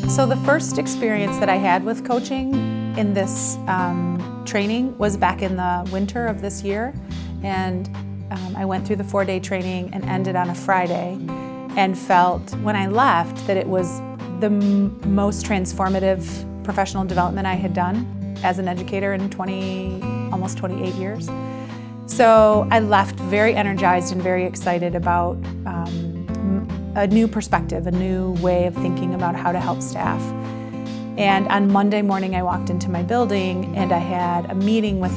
So the first experience that I had with coaching in this training was back in the winter of this year. And I went through the 4-day training and ended on a Friday, and felt when I left that it was the most transformative professional development I had done as an educator in almost 28 years. So I left very energized and very excited about a new perspective, a new way of thinking about how to help staff. And on Monday morning, I walked into my building and I had a meeting with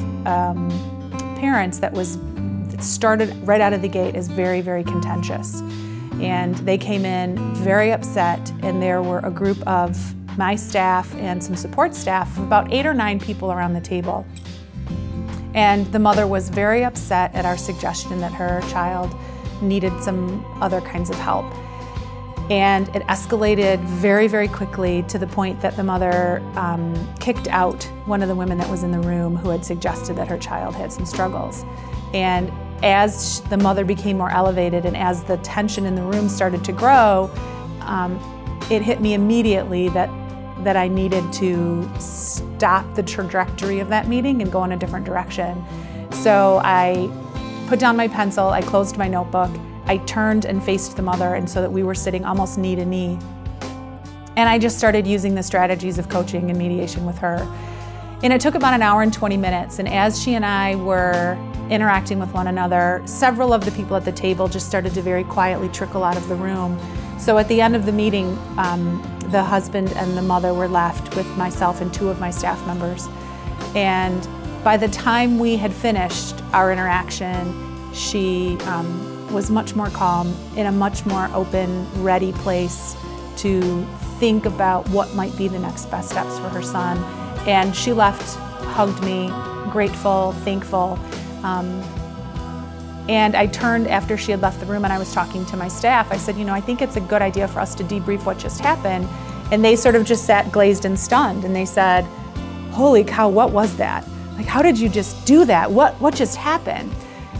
parents that started right out of the gate as very, very contentious. And they came in very upset, and there were a group of my staff and some support staff, about 8 or 9 people around the table. And the mother was very upset at our suggestion that her child needed some other kinds of help. And it escalated very, very quickly to the point that the mother kicked out one of the women that was in the room who had suggested that her child had some struggles. And as the mother became more elevated and as the tension in the room started to grow, it hit me immediately that I needed to stop the trajectory of that meeting and go in a different direction. So I put down my pencil, I closed my notebook, I turned and faced the mother, and so that we were sitting almost knee to knee. And I just started using the strategies of coaching and mediation with her. And it took about an hour and 20 minutes, and as she and I were interacting with one another, several of the people at the table just started to very quietly trickle out of the room. So at the end of the meeting, the husband and the mother were left with myself and 2 of my staff members. And by the time we had finished our interaction, she was much more calm, in a much more open, ready place to think about what might be the next best steps for her son. And she left, hugged me, grateful, thankful. And I turned after she had left the room and I was talking to my staff. I said, I think it's a good idea for us to debrief what just happened. And they sort of just sat glazed and stunned. And they said, holy cow, what was that? Like, how did you just do that? What just happened?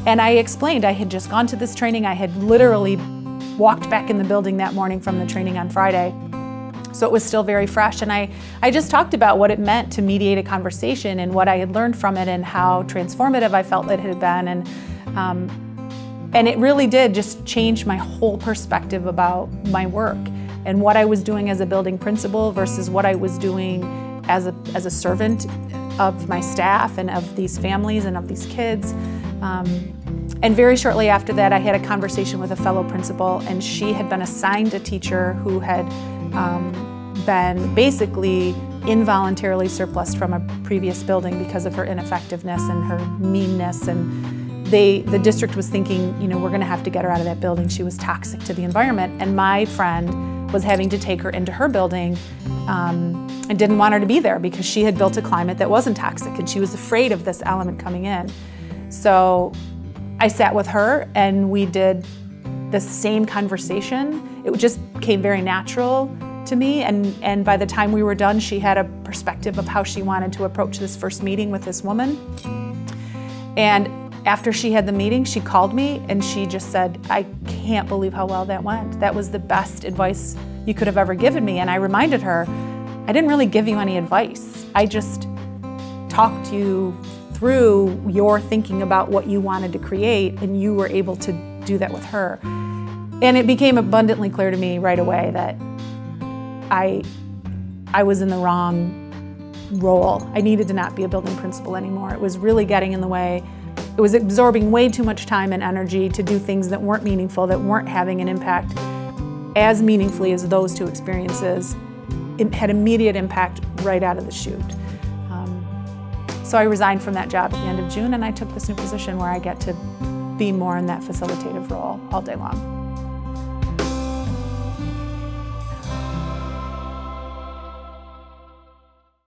And I explained, I had just gone to this training. I had literally walked back in the building that morning from the training on Friday. So it was still very fresh. And I just talked about what it meant to mediate a conversation and what I had learned from it and how transformative I felt it had been. And it really did just change my whole perspective about my work and what I was doing as a building principal versus what I was doing as a servant of my staff and of these families and of these kids. And very shortly after that, I had a conversation with a fellow principal, and she had been assigned a teacher who had been basically involuntarily surplused from a previous building because of her ineffectiveness and her meanness. And the district was thinking, we're going to have to get her out of that building. She was toxic to the environment. And my friend was having to take her into her building and didn't want her to be there because she had built a climate that wasn't toxic, and she was afraid of this element coming in. So I sat with her and we did the same conversation. It just came very natural to me, and by the time we were done, she had a perspective of how she wanted to approach this first meeting with this woman. And after she had the meeting, she called me and she just said, I can't believe how well that went. That was the best advice you could have ever given me. And I reminded her, I didn't really give you any advice. I just talked you through your thinking about what you wanted to create, and you were able to do that with her. And it became abundantly clear to me right away that I was in the wrong role. I needed to not be a building principal anymore. It was really getting in the way. It was absorbing way too much time and energy to do things that weren't meaningful, that weren't having an impact as meaningfully as those 2 experiences. It had immediate impact right out of the chute. So I resigned from that job at the end of June, and I took this new position where I get to be more in that facilitative role all day long.